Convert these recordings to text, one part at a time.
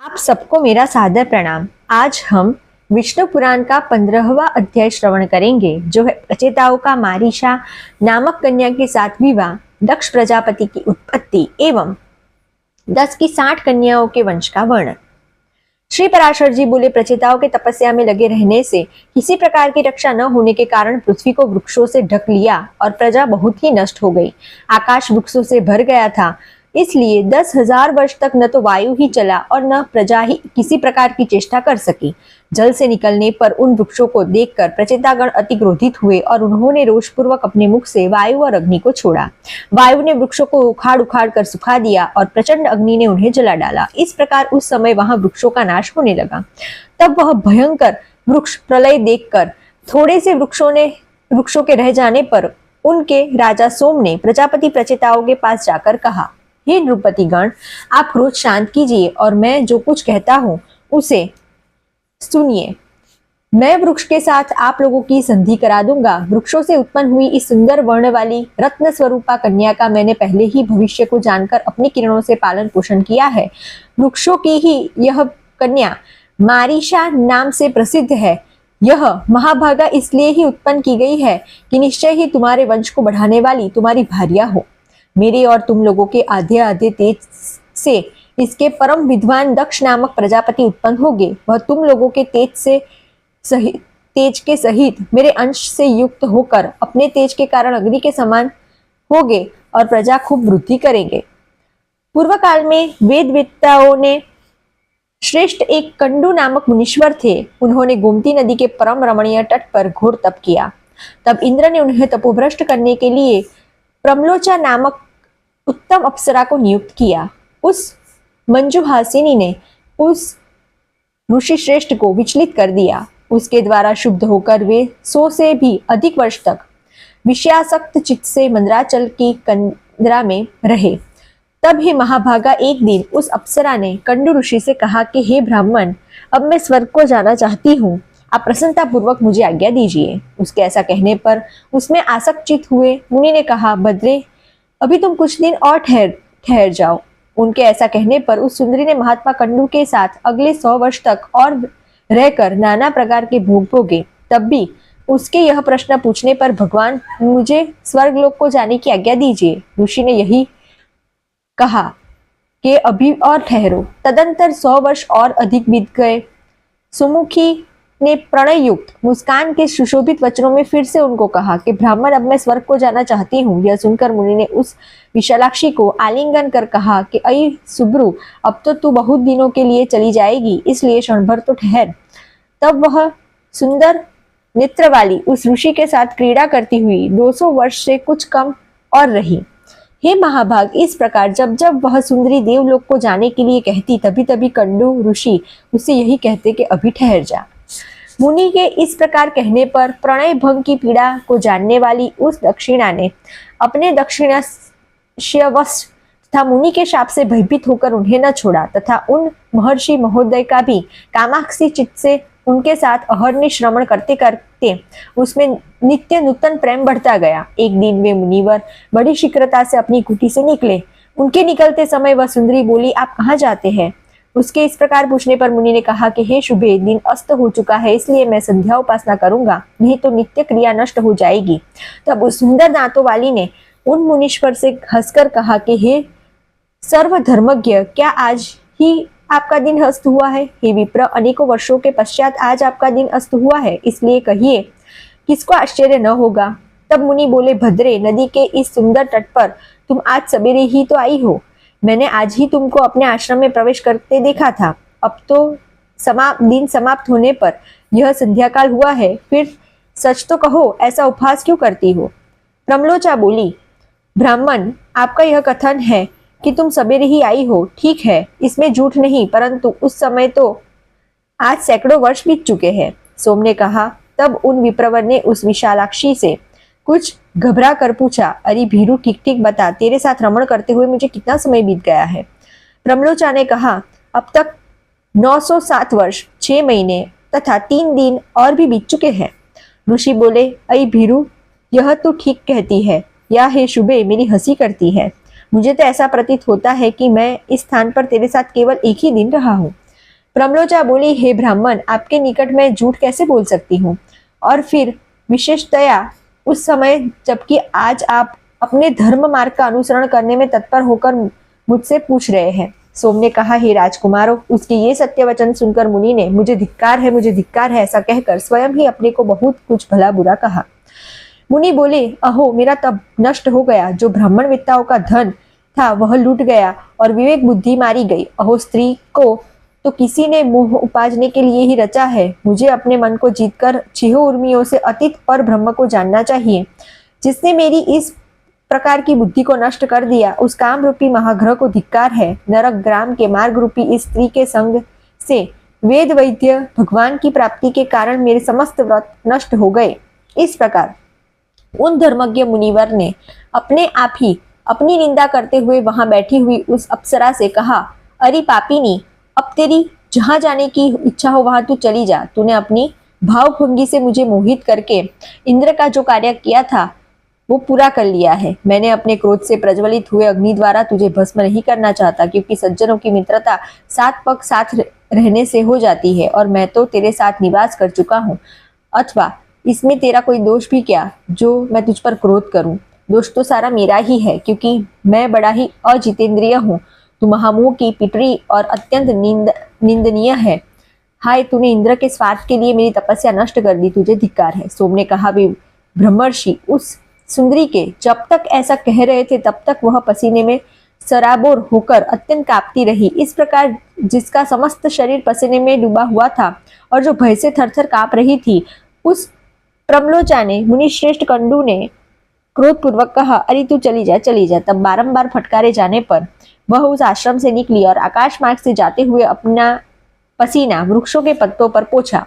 आप सबको मेरा सादर प्रणाम। आज हम विष्णु पुराण का 15वां अध्याय श्रवण करेंगे, जो है प्रचेताओं का मारीशा नामक कन्या के साथ विवाह, दक्ष प्रजापति की उत्पत्ति एवं 10 की 60 कन्याओं के वंश का वर्णन। श्री पराशर जी बोले, प्रचेताओं के तपस्या में लगे रहने से किसी प्रकार की रक्षा न होने के कारण पृथ्वी को वृक्षों से ढक लिया और प्रजा बहुत ही नष्ट हो गई। आकाश वृक्षों से भर गया था, इसलिए 10,000 वर्ष तक न तो वायु ही चला और न प्रजा ही किसी प्रकार की चेष्टा कर सकी। जल से निकलने पर उन वृक्षों को देखकर प्रचेतागण अति क्रोधित हुए और उन्होंने रोषपूर्वक अपने मुख से वायु और अग्नि को छोड़ा। वायु ने वृक्षों को उखाड़ उखाड़ कर सुखा दिया और प्रचंड अग्नि ने उन्हें जला डाला। इस प्रकार उस समय वहां वृक्षों का नाश होने लगा। तब वह भयंकर वृक्ष प्रलय देखकर थोड़े से वृक्षों के रह जाने पर उनके राजा सोम ने प्रजापति प्रचेताओं के पास जाकर कहा, हे नृपति गण, आप क्रोध शांत कीजिए और मैं जो कुछ कहता हूं उसे सुनिए। मैं वृक्ष के साथ आप लोगों की संधि करा दूंगा। वृक्षों से उत्पन्न हुई इस सुंदर वर्ण वाली रत्न स्वरूपा कन्या का मैंने पहले ही भविष्य को जानकर अपनी किरणों से पालन पोषण किया है। वृक्षों की ही यह कन्या मारीशा नाम से प्रसिद्ध है। यह महाभागा इसलिए ही उत्पन्न की गई है कि निश्चय ही तुम्हारे वंश को बढ़ाने वाली तुम्हारी भार्या हो। मेरे और तुम लोगों के आधे आधे तेज से इसके परम विद्वान दक्ष नामक प्रजापति उत्पन्न होंगे। वह तुम लोगों के तेज के सहित मेरे अंश से युक्त होकर अपने तेज के कारण अग्नि के समान होंगे और प्रजा खूब वृद्धि करेंगे। पूर्व काल में वेदवेत्ताओं ने श्रेष्ठ एक कंडू नामक मुनीश्वर थे। उन्होंने गोमती नदी के परम रमणीय तट पर घोर तप किया। तब इंद्र ने उन्हें तपोभ्रष्ट करने के लिए प्रमलोचा नामक उत्तम अप्सरा को नियुक्त किया। उस मंजुहासिनी ने उस ऋषि श्रेष्ठ को विचलित कर दिया। उसके द्वारा शुद्ध होकर वे 100 से भी अधिक वर्ष तक विषयासक्त चित्त से मंदराचल की कंदरा में रहे। तब ही महाभागा एक दिन उस अप्सरा ने कंडू ऋषि से कहा कि हे ब्राह्मण, अब मैं स्वर्ग को जाना चाहती हूँ, आप प्रसन्नता पूर्वक मुझे आज्ञा दीजिए। उसके ऐसा कहने पर उसमें आसक्त चित्त हुए मुनि ने कहा, भद्रे, अभी तुम कुछ दिन और ठहर जाओ। उनके ऐसा कहने पर उस सुंदरी ने महात्मा कंडू के साथ अगले 100 वर्ष तक और रहकर नाना प्रकार के भोग भोगे। तब भी उसके यह प्रश्न पूछने पर, भगवान, मुझे स्वर्गलोक को जाने की आज्ञा दीजिए। ऋषि ने यही कहा कि अभी और ठहरो। तदंतर 100 वर्ष और अधिक बीत गए। सुमुखी ने प्रणय युक्त मुस्कान के सुशोभित वचनों में फिर से उनको कहा कि ब्राह्मण, अब मैं स्वर्ग को जाना चाहती हूँ। यह सुनकर मुनि ने उस विशालाक्षी को आलिंगन कर कहा कि अय सुब्रू, अब तो तू बहुत दिनों के लिए चली जाएगी, इसलिए क्षण भर तो ठहर। तब वह सुंदर नेत्र वाली उस ऋषि के साथ क्रीड़ा करती हुई 200 वर्ष से कुछ कम और रही। हे महाभाग, इस प्रकार जब जब वह सुंदरी देवलोक को जाने के लिए कहती, तभी तभी कंडू ऋषि उससे यही कहते कि अभी ठहर जा। मुनि के इस प्रकार कहने पर प्रणय भंग की पीड़ा को जानने वाली उस दक्षिणा ने अपने दक्षिणाश्यवश तथा मुनि के शाप से भयभीत होकर उन्हें न छोड़ा तथा उन महर्षि महोदय का भी कामाक्षी चित्त से उनके साथ अहर्निश श्रवण करते करते उसमें नित्य नूतन प्रेम बढ़ता गया। एक दिन वे मुनिवर बड़ी शीघ्रता से अपनी कुटी से निकले। उनके निकलते समय वह सुंदरी बोली, आप कहाँ जाते हैं? उसके इस प्रकार पूछने पर मुनि ने कहा कि हे शुभे, दिन अस्त हो चुका है, इसलिए मैं संध्या उपासना करूंगा, नहीं तो नित्य क्रिया नष्ट हो जाएगी। तब उस सुंदर दांतों वाली ने उन मुनीश्वर से हंसकर कहा कि हे सर्वधर्मज्ञ, क्या आज ही आपका दिन अस्त हुआ है? हे विप्र, अनेकों वर्षों के पश्चात आज आपका दिन अस्त हुआ है, इसलिए कहिए, किसको आश्चर्य न होगा। तब मुनि बोले, भद्रे, नदी के इस सुंदर तट पर तुम आज सवेरे ही तो आई हो। मैंने आज ही तुमको अपने आश्रम में प्रवेश करते देखा था। अब तो दिन समाप्त होने पर यह संध्या काल हुआ है, फिर सच तो कहो, ऐसा उपहास क्यों करती हो? प्रमलोचा बोली, ब्राह्मण, आपका यह कथन है कि तुम सवेरे ही आई हो, ठीक है, इसमें झूठ नहीं, परंतु उस समय तो आज सैकड़ों वर्ष बीत चुके हैं। सोम ने कहा। तब उन विप्रवर ने उस विशालाक्षी से कुछ घबरा कर पूछा, अरे भीरू, ठीक ठीक बता, तेरे साथ रमण करते हुए मुझे कितना समय बीत गया है? प्रमलोचा ने कहा, अब तक 907 वर्ष 6 महीने तथा 3 दिन और भी बीत चुके हैं। ऋषि बोले, अरे भीरू, यह तो ठीक कहती है, या हे शुभे, मेरी हंसी करती है। मुझे तो ऐसा प्रतीत होता है कि मैं इस स्थान पर तेरे साथ केवल एक ही दिन रहा हूँ। प्रमलोचा बोली, हे ब्राह्मण, आपके निकट मैं झूठ कैसे बोल सकती हूँ, और फिर विशेषतया उस समय जबकि आज आप अपने धर्म मार्ग का अनुसरण करने में तत्पर होकर मुझसे पूछ रहे हैं। सोम ने कहा, हे राजकुमारों, उसके ये सत्य वचन सुनकर मुनि ने मुझे धिक्कार है, मुझे धिक्कार है ऐसा कहकर स्वयं ही अपने को बहुत कुछ भला बुरा कहा। मुनि बोले, अहो, मेरा तब नष्ट हो गया, जो ब्राह्मण विद्ताओं का धन था वह लूट गया और विवेक बुद्धि मारी गई। अहो, स्त्री को तो किसी ने मुंह उपाजने के लिए ही रचा है। मुझे अपने मन को जीतकर छिहो उर्मियों से अतीत पर ब्रह्म को जानना चाहिए। जिसने मेरी इस प्रकार की बुद्धि को नष्ट कर दिया, उस काम रूपी महाग्रह को धिक्कार है। नरक ग्राम के मार्ग रूपी इस स्त्री के संग से वेद वैद्य भगवान की प्राप्ति के कारण मेरे समस्त व्रत नष्ट हो गए। इस प्रकार उन धर्मज्ञ मुनिवर ने अपने आप ही अपनी निंदा करते हुए वहां बैठी हुई उस अप्सरा से कहा, अरे पापिनी, अब तेरी जहां जाने की इच्छा हो वहां तू चली जा। तूने अपनी भावभंगी से मुझे मोहित करके इंद्र का जो कार्य किया था वो पूरा कर लिया है। मैंने अपने क्रोध से प्रज्वलित हुए अग्नि द्वारा तुझे भस्म नहीं करना चाहता, क्योंकि सज्जनों की मित्रता सात पग साथ रहने से हो जाती है, और मैं तो तेरे साथ निवास कर चुका हूँ। अथवा इसमें तेरा कोई दोष भी क्या जो मैं तुझ पर क्रोध करूं? दोष तो सारा मेरा ही है, क्योंकि मैं बड़ा ही अजितेंद्रिय हूँ। तू महामुह की पिटरी और अत्यंत निंदनीय है। हाय, तूने इंद्र के स्वार्थ के लिए मेरी तपस्या नष्ट कर दी, तुझे धिक्कार है। सोम ने कहा, वे ब्रह्मर्षि उस सुंदरी के जब तक ऐसा कह रहे थे तब तक वह पसीने में सराबोर होकर अत्यंत कांपती रही। इस प्रकार जिसका समस्त शरीर पसीने में डूबा हुआ था और जो भय से थरथर कांप रही थी, उस प्रमलोचा ने मुनिश्रेष्ठ कंडू ने क्रोधपूर्वक कहा, अरे तू चली जा, चली जा। तब बारंबार फटकारे जाने पर वह उस आश्रम से निकली और आकाश मार्ग से जाते हुए अपना पसीना वृक्षों के पत्तों पर पोंछा।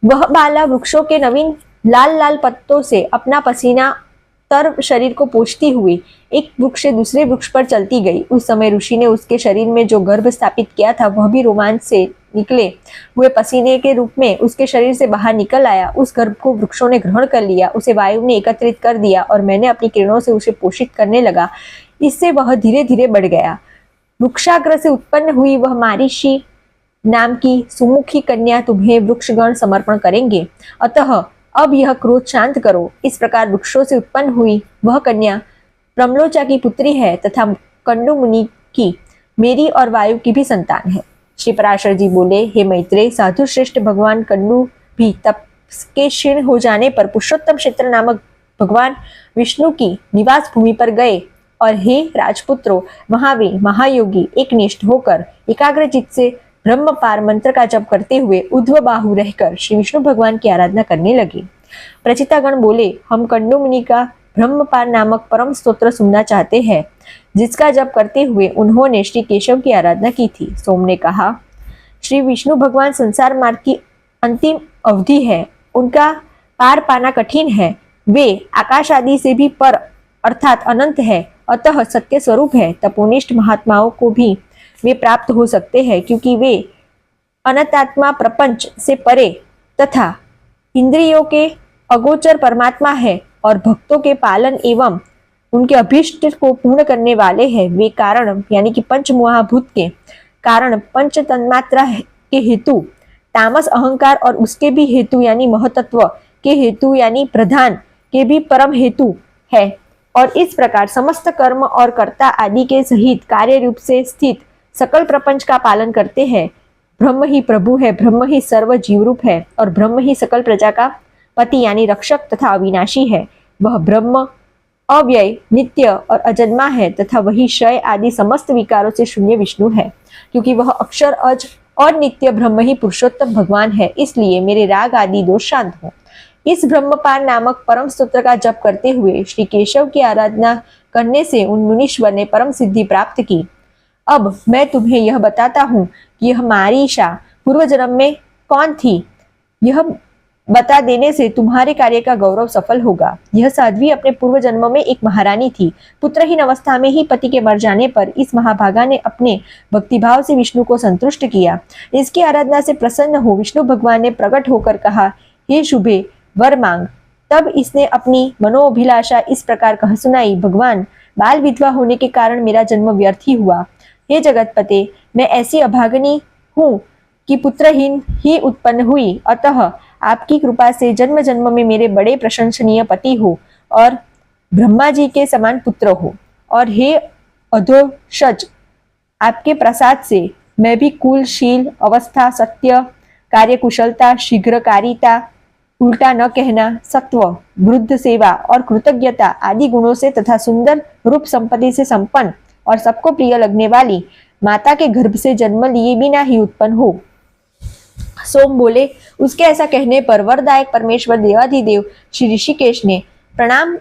वह बाला वृक्षों के नवीन लाल लाल पत्तों से अपना पसीना तर शरीर को पोंछती हुई एक वृक्ष से दूसरे वृक्ष पर चलती गई। उस समय ऋषि ने उसके शरीर में जो गर्भ स्थापित किया था वह भी रोमांच से निकले हुए पसीने के रूप में उसके शरीर से बाहर निकल आया। उस गर्भ को वृक्षों ने ग्रहण कर लिया, उसे वायु ने एकत्रित कर दिया और मैंने अपनी किरणों से उसे पोषित करने लगा। इससे वह धीरे धीरे बढ़ गया। वृक्षाग्र से उत्पन्न हुई वह मारीषी नाम की सुमुखी कन्या तुम्हें वृक्षगण समर्पण करेंगे। अतः अब यह क्रोध शांत करो। इस प्रकार वृक्षों से उत्पन्न हुई वह कन्या प्रमलोचा की पुत्री है तथा कंडू मुनि की, मेरी और वायु की भी संतान है। श्री पराशर जी बोले, हे मैत्रेय, साधु श्रेष्ठ भगवान कंडू भी तप के क्षीण हो जाने पर पुरुषोत्तम क्षेत्र नामक भगवान विष्णु की निवास भूमि पर गए, और हे राजपुत्रों, वहां वे महायोगी एकनिष्ठ होकर एकाग्रचित्त से ब्रह्मपार मंत्र का जप करते हुए उध्व बाहु रहकर श्री विष्णु भगवान की आराधना करने लगे। प्रचितागण बोले, हम कंडू मुनि का ब्रह्मपार नामक परम स्तोत्र सुनना चाहते हैं, जिसका जप करते हुए उन्होंने श्री केशव की आराधना की थी। सोम ने कहा, श्री विष्णु भगवान संसार मार्ग की अंतिम अवधि है, उनका पार पाना कठिन है। वे आकाश आदि से भी पर अर्थात अनंत है, अतः सत्य स्वरूप है। तपोनिष्ठ महात्माओं को भी वे प्राप्त हो सकते हैं, क्योंकि वे अनंतात्मा प्रपंच से परे तथा इंद्रियों के अगोचर परमात्मा है और भक्तों के पालन एवं उनके अभीष्ट को पूर्ण करने वाले हैं। वे कारण यानी कि पंच महाभूत के कारण, पंच तन्मात्रा के हेतु, तामस अहंकार और उसके भी हेतु यानी महतत्व के हेतु यानी प्रधान के भी परम हेतु है, और इस प्रकार समस्त कर्म और कर्ता आदि के सहित कार्य रूप से स्थित सकल प्रपंच का पालन करते हैं। ब्रह्म ही प्रभु है, ब्रह्म ही सर्व जीव रूप है और ब्रह्म ही सकल प्रजा का पति यानी रक्षक तथा अविनाशी है। वह ब्रह्म अव्यय, नित्य और अजन्मा है तथा वही क्षय आदि समस्त विकारों से शून्य विष्णु है। क्योंकि वह अक्षर अज और नित्य ब्रह्म ही पुरुषोत्तम भगवान है, इसलिए मेरे राग आदि दोष शांत हो। इस ब्रह्मपार नामक परम स्तोत्र का जप करते हुए श्री केशव की आराधना करने से उन मुनीश्वर ने परम सिद्धि प्राप्त की। अब मैं तुम्हें यह बताता हूँ कि यह मारीषा पूर्व जन्म में कौन थी। यह बता देने से तुम्हारे कार्य का गौरव सफल होगा। यह साध्वी अपने पूर्व जन्म में एक महारानी थी। पुत्रहीन अवस्था में ही पति के मर जाने पर इस महाभागा ने अपने भक्तिभाव से विष्णु को संतुष्ट किया। इसकी आराधना से प्रसन्न हो विष्णु भगवान ने प्रकट होकर कहा, हे शुभे, वर मांग। तब इसने अपनी मनोअभिलाषा इस प्रकार कह सुनाई, भगवान, बाल विधवा होने के कारण मेरा जन्म व्यर्थ ही हुआ। हे जगतपते, मैं ऐसी अभागनी हूँ कि पुत्रहीन ही उत्पन्न हुई, अतः आपकी कृपा से जन्म जन्म में मेरे बड़े प्रशंसनीय पति हो और ब्रह्मा जी के समान पुत्र हो। और हे अधोषज, आपके प्रसाद से मैं भी कुलशील, अवस्था, सत्य, कार्यकुशलता, शीघ्रकारिता, उल्टा न कहना, सत्व, वृद्ध सेवा और कृतज्ञता आदि गुणों से तथा सुंदर रूप संपत्ति से संपन्न और सबको प्रिय लगने वाली माता के गर्भ से जन्म लिए बिना ही उत्पन्न हो। सोम बोले, उसके ऐसा कहने पर वरदायक परमेश्वर देवाधिदेव श्री ऋषिकेश ने प्रणाम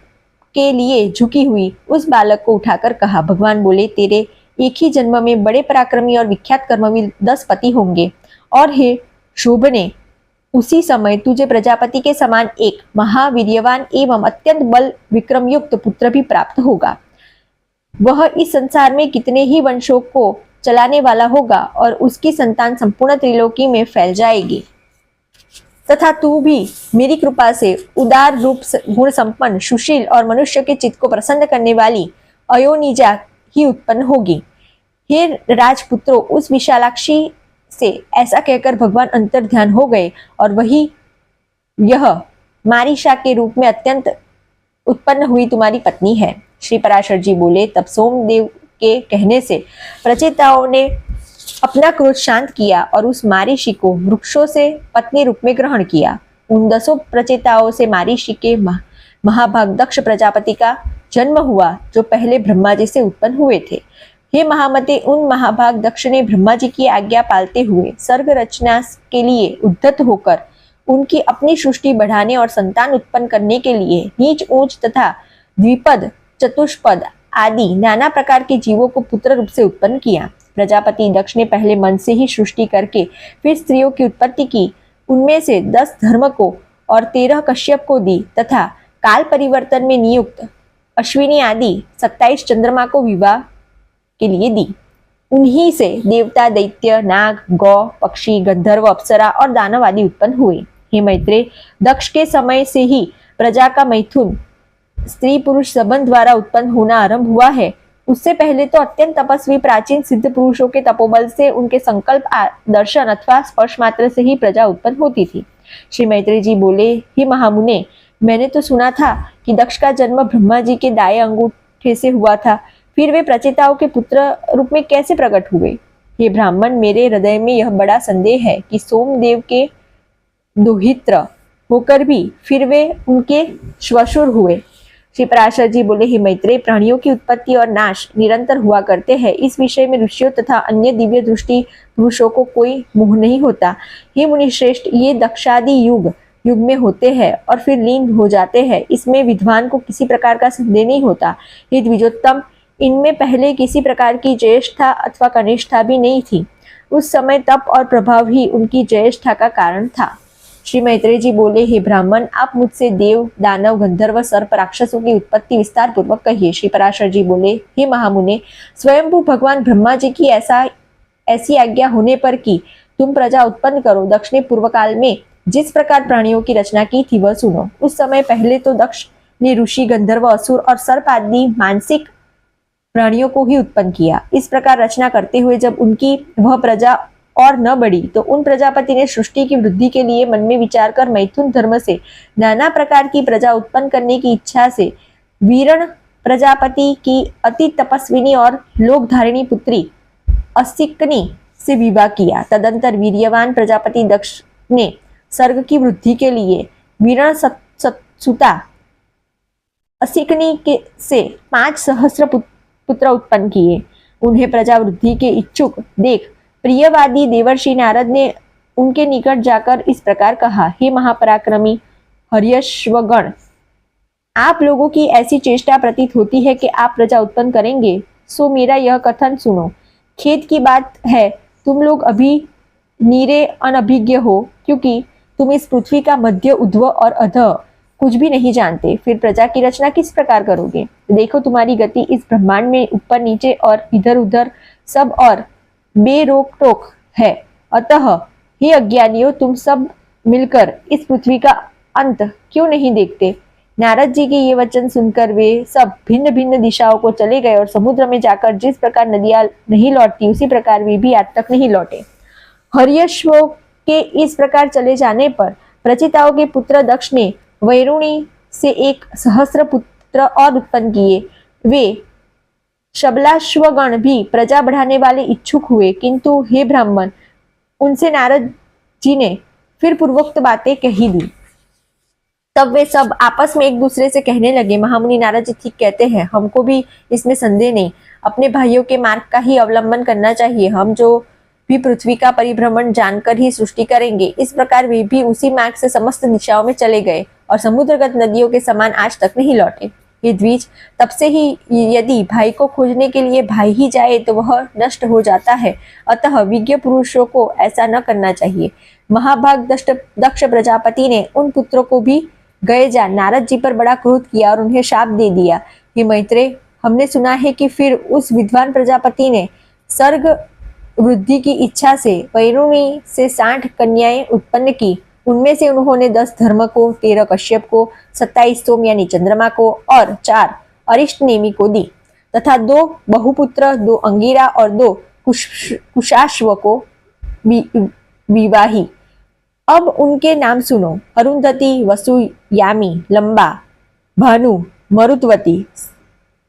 के लिए झुकी हुई उस बालक को उठाकर कहा। भगवान बोले, तेरे एक ही जन्म में बड़े पराक्रमी और विख्यात कर्मवीर 10 पति होंगे, और हे शोभने, उसी समय तुझे प्रजापति के समान एक महावीर्यवान एवं अत्यंत बल विक्रम युक्त पुत्र भी प्राप्त होगा। वह इस संसार में कितने ही वंशों को चलाने वाला होगा और उसकी संतान संपूर्ण त्रिलोकी में फैल जाएगी, तथा तू भी मेरी कृपा से उदार रूप गुण संपन्न, सुशील और मनुष्य के चित्त को प्रसन्न करने वाली अयोनिजा ही उत्पन्न होगी। हे राजपुत्रों, उस विशालाक्षी से ऐसा कहकर भगवान अंतर ध्यान हो गए और वही यह मारीशा के रूप में अत्यंत उत्पन्न हुई तुम्हारी पत्नी है। श्री पराशर जी बोले, तब सोमदेव के कहने से प्रचेताओं ने अपना क्रोध शांत किया और उस मारीषि को वृक्षों से पत्नी रूप में ग्रहण किया। उन 10 प्रचेताओं से मारीषि के महाभाग दक्ष प्रजापति का जन्म हुआ, जो पहले ब्रह्मा जी से उत्पन्न हुए थे। हे महामते, उन महाभाग दक्ष ने ब्रह्मा जी की आज्ञा पालते हुए सर्ग रचना के लिए उद्धत होकर उनकी अपनी सृष्टि बढ़ाने और संतान उत्पन्न करने के लिए नीच ऊंच तथा द्विपद, चतुष्पद आदि नाना प्रकार के जीवों को पुत्र रूप से उत्पन्न किया। प्रजापति दक्ष ने पहले मन से ही सृष्टि करके फिर स्त्रियों की उत्पत्ति की। उनमें से 10 धर्म को और 13 कश्यप को दी तथा काल परिवर्तन में नियुक्त अश्विनी आदि 27 चंद्रमा को विवाह के लिए दी। उन्हीं से देवता, दैत्य, नाग, गौ, पक्षी, गंधर्व, अप्सरा और दानव आदि उत्पन्न हुए। हे मैत्रेय, दक्ष के समय से ही प्रजा का मैथुन स्त्री पुरुष संबंध द्वारा उत्पन्न होना आरंभ हुआ है। उससे पहले तो अत्यंत तपस्वी प्राचीन सिद्ध पुरुषों के तपोबल से उनके संकल्प, दर्शन अथवा स्पर्श मात्र से ही प्रजा उत्पन्न होती थी। श्री मैत्रेय जी बोले, हे महामुने, मैंने तो सुना था कि दक्ष का जन्म ब्रह्मा जी के दाएं अंगूठे से हुआ था, फिर वे प्रचेताओं के पुत्र रूप में कैसे प्रकट हुए? हे ब्राह्मण, मेरे हृदय में यह बड़ा संदेह है कि सोमदेव के दोहित्र होकर भी फिर वे उनके श्वशुर हुए। श्री पराशर जी बोले, हे मैत्रेय, प्राणियों की उत्पत्ति और नाश निरंतर हुआ करते हैं। इस विषय में ऋषियों तथा अन्य दिव्य दृष्टि पुरुषों को कोई मोह नहीं होता। हे मुनिश्रेष्ठ, ये दक्षादि युग युग में होते हैं और फिर लीन हो जाते हैं, इसमें विद्वान को किसी प्रकार का संदेह नहीं होता। हे द्विजोत्तम, इनमें पहले किसी प्रकार की ज्येष्ठा अथवा कनिष्ठा भी नहीं थी। उस समय तप और प्रभाव ही उनकी ज्येष्ठा का कारण था। श्री मैत्रेय जी बोले, हे ब्राह्मण, आप मुझसे देव, दानव, गंधर्व, सर्प, राक्षसों की उत्पत्ति विस्तार पूर्वक कहिए। श्री पराशर जी बोले, हे महामुने, स्वयंभू भगवान ब्रह्मा जी की ऐसी आज्ञा होने पर कि तुम प्रजा उत्पन्न करो, दक्ष ने पूर्व काल में जिस प्रकार प्राणियों की रचना की थी वह सुनो। उस समय पहले तो दक्ष ने ऋषि, गंधर्व, असुर और सर्प आदि मानसिक प्राणियों को ही उत्पन्न किया। इस प्रकार रचना करते हुए जब उनकी वह प्रजा और न बढ़ी तो उन प्रजापति ने सृष्टि की वृद्धि के लिए मन में विचार कर मैथुन धर्म से नाना प्रकार की प्रजा उत्पन्न करने की इच्छा से वीरण प्रजापति की अति तपस्विनी और लोकधारिणी पुत्री असिकनी से विवाह किया। तदंतर वीर्यवान प्रजापति दक्ष ने सर्ग की वृद्धि के लिए वीरण सुता असिकनी के से 5 सहस्र पुत्र उत्पन्न किए। उन्हें प्रजा वृद्धि के इच्छुक देख प्रियवादी देवर्षि नारद ने उनके निकट जाकर इस प्रकार कहा, हे महापराक्रमी हर्यश्वगण, आप लोगों की ऐसी चेष्टा प्रतीत होती है कि आप प्रजा उत्पन्न करेंगे, सो मेरा यह कथन सुनो। खेद की बात है, तुम लोग अभी नीरे अनभिज्ञ हो, क्योंकि तुम इस पृथ्वी का मध्य, उध्व और अधः कुछ भी नहीं जानते। फिर प्रजा की रचना किस प्रकार करोगे? देखो, तुम्हारी गति इस ब्रह्मांड में ऊपर नीचे और इधर उधर सब और बेरोक टोक है। अतः हे अज्ञानियों, तुम सब मिलकर इस पृथ्वी का अंत क्यों नहीं देखते? नारद जी के ये वचन सुनकर वे सब भिन्न भिन्न दिशाओं को चले गए और समुद्र में जाकर जिस प्रकार नदियां नहीं लौटती उसी प्रकार वे भी आज तक नहीं लौटे। हर्यश्वों के इस प्रकार चले जाने पर प्रचिताओं के पुत्र दक्ष ने वैरुणी से एक सहस्र पुत्र और उत्पन्न किए। वे शबलाश्वगण भी प्रजा बढ़ाने वाले इच्छुक हुए, किंतु हे ब्राह्मण, उनसे नारद जी ने फिर पूर्वोक्त बातें कही दी। तब वे सब आपस में एक दूसरे से कहने लगे, महामुनि नारद जी ठीक कहते हैं, हमको भी इसमें संदेह नहीं, अपने भाइयों के मार्ग का ही अवलंबन करना चाहिए। हम जो भी पृथ्वी का परिभ्रमण जानकर ही सृष्टि करेंगे। इस प्रकार वे भी उसी मार्ग से समस्त दिशाओं में चले गए और समुद्रगत नदियों के समान आज तक नहीं लौटे। हे द्विज, तब से ही यदि भाई को खोजने के लिए भाई ही जाए तो वह नष्ट हो जाता है, अतः विज्ञ पुरुषों को ऐसा न करना चाहिए। महाभाग दक्ष प्रजापति ने उन पुत्रों को भी गए जा नारद जी पर बड़ा क्रोध किया और उन्हें शाप दे दिया। हे मैत्रेय, हमने सुना है कि फिर उस विद्वान प्रजापति ने सर्ग वृद्धि की इच्छा से वैरुणी से 60 कन्याएं उत्पन्न की। उनमें से उन्होंने 10 धर्म को, 13 कश्यप को, 27 सोम यानी चंद्रमा को और 4 अरिष्ट नेमि को दी तथा 2 बहुपुत्र, 2 अंगिरा और 2 कुशाश्व को विवाही। अब उनके नाम सुनो। अरुंधति, वसु, यामी, लंबा, भानु, मरुत्वती,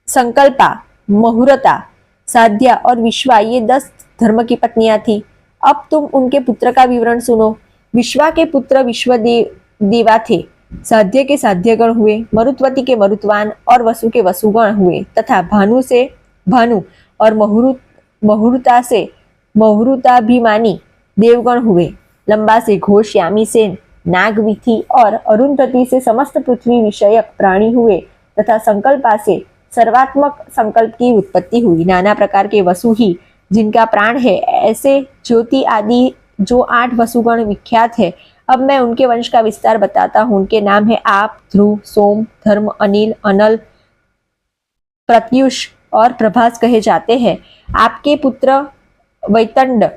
संकल्पा, मुहूर्ता, साध्या और विश्वा, ये 10 धर्म की पत्नियां थी। अब तुम उनके पुत्र का विवरण सुनो। विश्वा के पुत्र विश्वदेवा थे, साध्य के साध्यगण हुए, मरुत्वती के मरुत्वान और वसु के वसुगण हुए तथा भानु से भानु और मुहूर्ता से मुहूर्ताभिमानी देवगण हुए। लंबा से घोष, यामी से नागविथि और अरुंधति से समस्त पृथ्वी विषयक प्राणी हुए तथा संकल्पा से सर्वात्मक संकल्प की उत्पत्ति हुई। नाना प्रकार के वसु ही जिनका प्राण है, ऐसे ज्योति आदि जो 8 वसुगण विख्यात है। अब मैं उनके वंश का विस्तार बताता हूँ। उनके नाम है आप, ध्रुव, सोम, धर्म, अनिल, अनल, प्रत्युष और प्रभास कहे जाते हैं। आपके पुत्र वैतंड,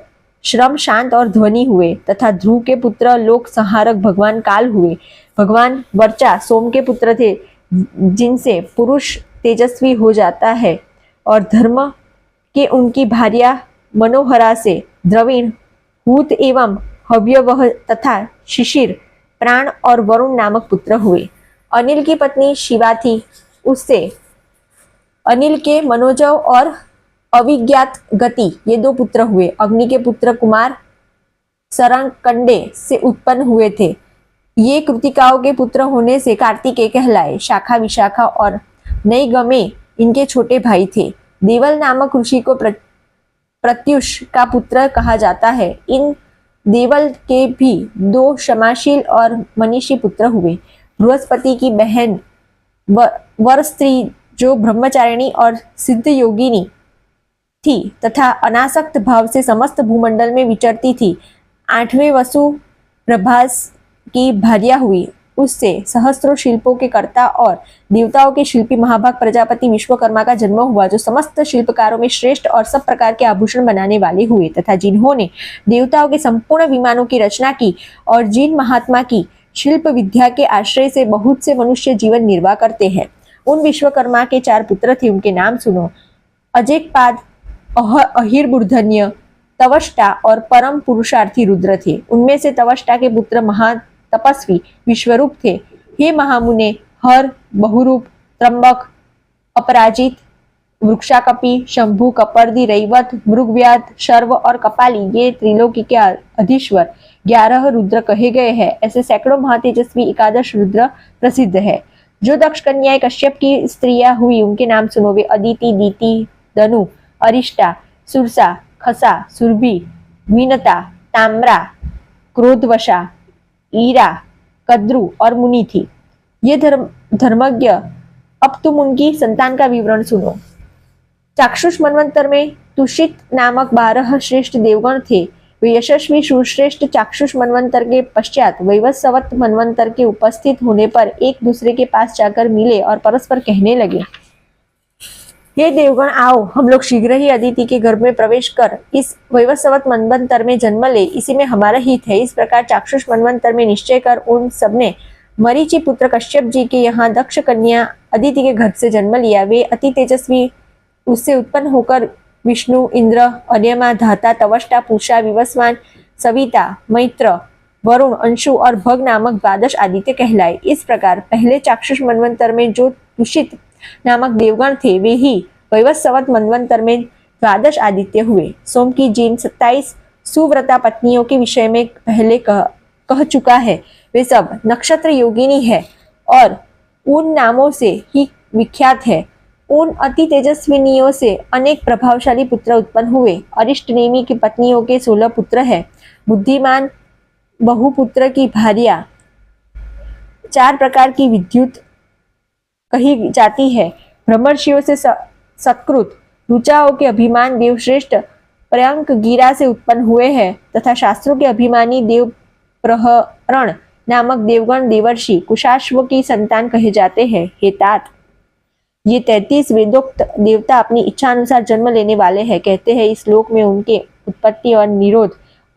श्रम, शांत और ध्वनि हुए तथा ध्रुव के पुत्र लोक संहारक भगवान काल हुए। भगवान वर्चा सोम के पुत्र थे, जिनसे पुरुष तेजस्वी हो जाता है, और धर्म के उनकी भार्या मनोहरा से द्रविण, हूत एवं हव्यवह तथा शिशिर, प्राण और वरुण नामक पुत्र हुए। अनिल की पत्नी शिवा थी, उससे अनिल के मनोजव और अविज्ञात गति, ये 2 पुत्र हुए। अग्नि के पुत्र कुमार सरंकंडे से उत्पन्न हुए थे। ये कृतिकाओं के पुत्र होने से कार्तिकेय कहलाए। शाखा, विशाखा और नैगमे इनके छोटे भाई थे। देवल नामक ऋषि को प्रत्युष का पुत्र कहा जाता है। इन देवल के भी 2 क्षमाशील और मनीषी पुत्र हुए। बृहस्पति की बहन वर स्त्री जो ब्रह्मचारिणी और सिद्ध योगिनी थी तथा अनासक्त भाव से समस्त भूमंडल में विचरती थी। 8वें वसु प्रभास की भार्या हुई। उससे सहस्त्रों शिल्पों के कर्ता और देवताओं के शिल्पी महाभाग प्रजापति विश्वकर्मा का जन्म हुआ, जो समस्त शिल्पकारों में श्रेष्ठ और सब प्रकार के आभूषण बनाने वाले हुए तथा जिन्होंने देवताओं के संपूर्ण विमानों की रचना की और जिन महात्मा की शिल्प विद्या के आश्रय से बहुत से मनुष्य जीवन निर्वाह करते हैं। उन विश्वकर्मा के 4 पुत्र थे। उनके नाम सुनो। अजेकपाद, अहिर्बुर्धन्य, तवष्टा और परम पुरुषार्थी रुद्र थे। उनमें से तवष्टा के पुत्र महातपस्वी विश्वरूप थे। हे महामुने, हर, बहुरूप, त्र्यंबक, अपराजित, वृक्षाकपि, शंभु, कपर्दी, रैवत, मृगव्याध, शर्व और कपाली, ये त्रिलोकी के अधीश्वर 11 रुद्र कहे गए हैं। ऐसे सैकड़ों महातेजस्वी 11 रुद्र प्रसिद्ध है। जो दक्ष कन्याएं कश्यप की स्त्रियां हुई, उनके नाम सुनो। वे अदिति, दीति, दनु, अरिष्टा, सुरसा, खसा, सुरभि, वीनता, ताम्रा, क्रोधवशा, ईरा, कद्रु और मुनि थी। ये धर्मज्ञ। अब तुम उनकी संतान का विवरण सुनो। चाक्षुष मनवंतर में तुषित नामक 12 श्रेष्ठ देवगण थे। वे यशस्वी सुश्रेष्ठ चाक्षुष मनवंतर के पश्चात वैवस्वत मनवंतर के उपस्थित होने पर एक दूसरे के पास जाकर मिले और परस्पर कहने लगे, हे देवगण, आओ हम लोग शीघ्र ही अदिति के गर्भ में प्रवेश कर इस वैवस्वत मनवंतर में जन्म ले, इसी में हमारा हित है। इस प्रकार चाक्षुष मनवंतर में निश्चय कर उन सबने मरीचि पुत्र कश्यप जी के यहाँ दक्ष कन्या अदिति के गर्भ से जन्म लिया। वे अति तेजस्वी, उससे उत्पन्न होकर विष्णु, इंद्र, अर्यमा, धाता, तवष्टा, पूषा, विवस्वान, सविता, मैत्र, वरुण, अंशु और भग नामक द्वादश आदित्य कहलाए। इस प्रकार पहले चाक्षुष मनवंतर में जो तुषित नामक देवगण थे वे ही वैवस्वत मनवंतर में द्वादश आदित्य हुए। सोम की जिन 27 सुव्रता पत्नियों के विषय में पहले कह चुका है वे सब नक्षत्र योगिनी है और उन नामों से ही विख्यात है। उन अति तेजस्विनियों से अनेक प्रभावशाली पुत्र उत्पन्न हुए। अरिष्ट नेमी की पत्नियों के 16 पुत्र है। बुद्धिमान बहुपुत्र की भार्या 4 प्रकार की विद्युत कही जाती है। ब्रह्मर्षियों से सत्कृत, ऋचाओं के अभिमान देवश्रेष्ठ पर्यंक गिरा से उत्पन्न हुए हैं तथा शास्त्रों के अभिमानी देव प्रहरण नामक देवगण देवर्षि कुशाश्व की संतान कहे जाते हैं। हे तात, ये 33 वेदोक्त देवता अपनी इच्छा अनुसार जन्म लेने वाले हैं। कहते हैं इस लोक में उनके उत्पत्ति और निरोध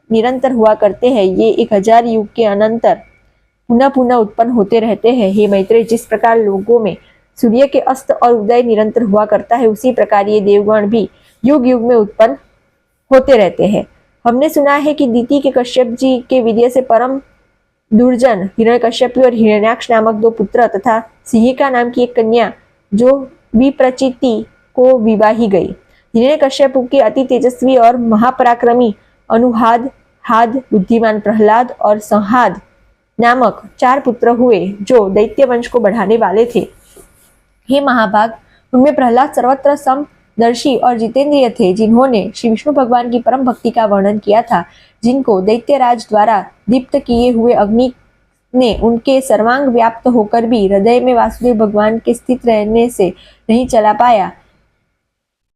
निरंतर हुआ करते हैं। ये 1000 युग के अनंतर पुनः पुनः उत्पन्न होते रहते हैं। हे मैत्रेय, जिस प्रकार लोगों में सूर्य के अस्त और उदय निरंतर हुआ करता है उसी प्रकार ये देवगण भी युग युग में उत्पन्न होते रहते हैं। हमने सुना है कि दीति के कश्यप जी के विजय से परम दुर्जन हिरण्यकश्यपी और हिरण्याक्ष नामक 2 पुत्र तथा सिंहिका नाम की एक कन्या जो विप्रचिति को विवाही गई। हिरण्यकश्यप के अति तेजस्वी और महापराक्रमी अनुहाद, हाद, बुद्धिमान प्रहलाद और संहाद नामक 4 पुत्र हुए जो दैत्य वंश को बढ़ाने वाले थे। हे महाभाग, उनमें प्रहलाद सर्वत्र समदर्शी और जितेंद्रिय थे, जिन्होंने श्री विष्णु भगवान की परम भक्ति का वर्णन किया था, जिनको दैत्यराज द्वारा दीप्त किए हुए अग्नि ने उनके सर्वांग व्याप्त होकर भी हृदय में वासुदेव भगवान के स्थित रहने से नहीं चला पाया।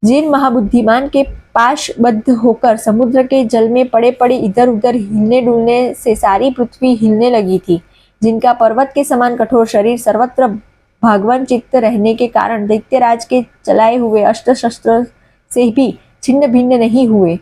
जिन महाबुद्धिमान के पाशबद्ध होकर समुद्र के जल में पड़े पड़े इधर उधर हिलने डुलने से सारी पृथ्वी हिलने लगी थी, जिनका पर्वत के समान कठोर शरीर सर्वत्र भागवान चित्त रहने के कारण दैत्यराज के चलाए हुए अस्त्र शस्त्र से भी छिन्न भिन्न नहीं हुए।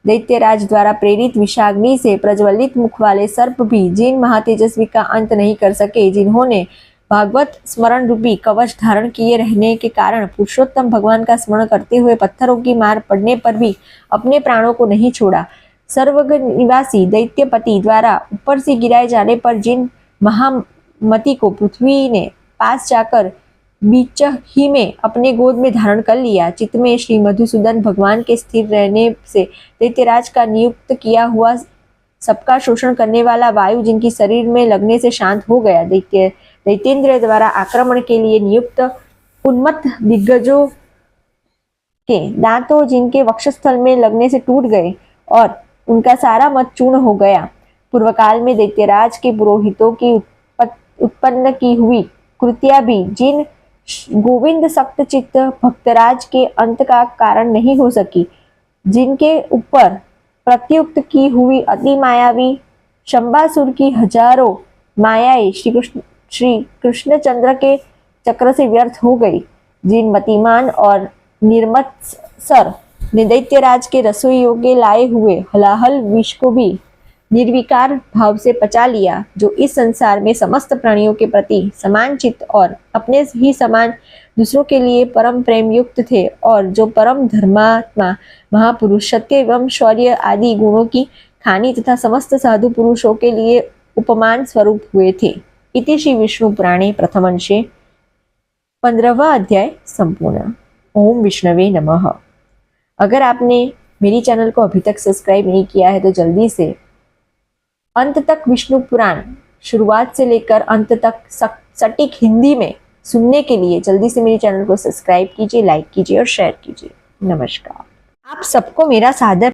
दैत्यराज द्वारा प्रेरित विषाग्नि से प्रज्वलित मुख वाले सर्प भी जिन महातेजस्वी का अंत नहीं कर सके, जिन्होंने भागवत स्मरण रूपी कवच धारण किए रहने के कारण पुरुषोत्तम भगवान का स्मरण करते हुए पत्थरों की मार पड़ने पर भी अपने प्राणों को नहीं छोड़ा। सर्वग निवासी दैत्यपति द्वारा ऊपर से गिराए जाने पर जिन महामति को पृथ्वी ने पास जाकर बीच ही में अपने गोद में धारण कर लिया, चित्त में श्री मधुसूदन भगवान के स्थिर रहने से दैत्यराज का नियुक्त किया हुआ सबका शोषण करने वाला वायु जिनकी शरीर में लगने से शांत हो गया, दैत्येंद्र द्वारा आक्रमण के लिए नियुक्त उन्मत्त दिग्गजों के दांतों जिनके वक्षस्थल में लगने से टूट गए और उनका सारा मत चूर्ण हो गया। पूर्व काल में दैत्यराज के पुरोहितों की उत्पन्न की हुई कृतियां भी जिन गोविंद सक्त चित्त भक्तराज के अंत का कारण नहीं हो सकी, जिनके ऊपर प्रत्युक्त की हुई अति मायावी शंबासुर की हजारों मायाएं श्री कृष्णचंद्र के चक्र से व्यर्थ हो गई, जिन मतिमान और निर्मत्सर ने दैत्यराज के रसोइयों के लाए हुए हलाहल विष को भी निर्विकार भाव से पचा लिया, जो इस संसार में समस्त प्राणियों के प्रति समान चित्त और अपने ही समान दूसरों के लिए परम प्रेम युक्त थे और जो परम धर्मात्मा महापुरुष सत्य एवं शौर्य आदि गुणों की खानी तथा समस्त साधु पुरुषों के लिए उपमान स्वरूप हुए थे। इति श्री विष्णु पुराणे प्रथम अंशे 15वां अध्याय संपूर्ण। ओम विष्णवे नमः। अगर आपने मेरी चैनल को अभी तक सब्सक्राइब नहीं किया है तो जल्दी से अंत तक विष्णु पुराण शुरुआत से लेकर अंत तक सटीक हिंदी में सुनने के लिए जल्दी से मेरे चैनल को सब्सक्राइब कीजिए, लाइक कीजिए और शेयर कीजिए। नमस्कार। आप सबको मेरा सादर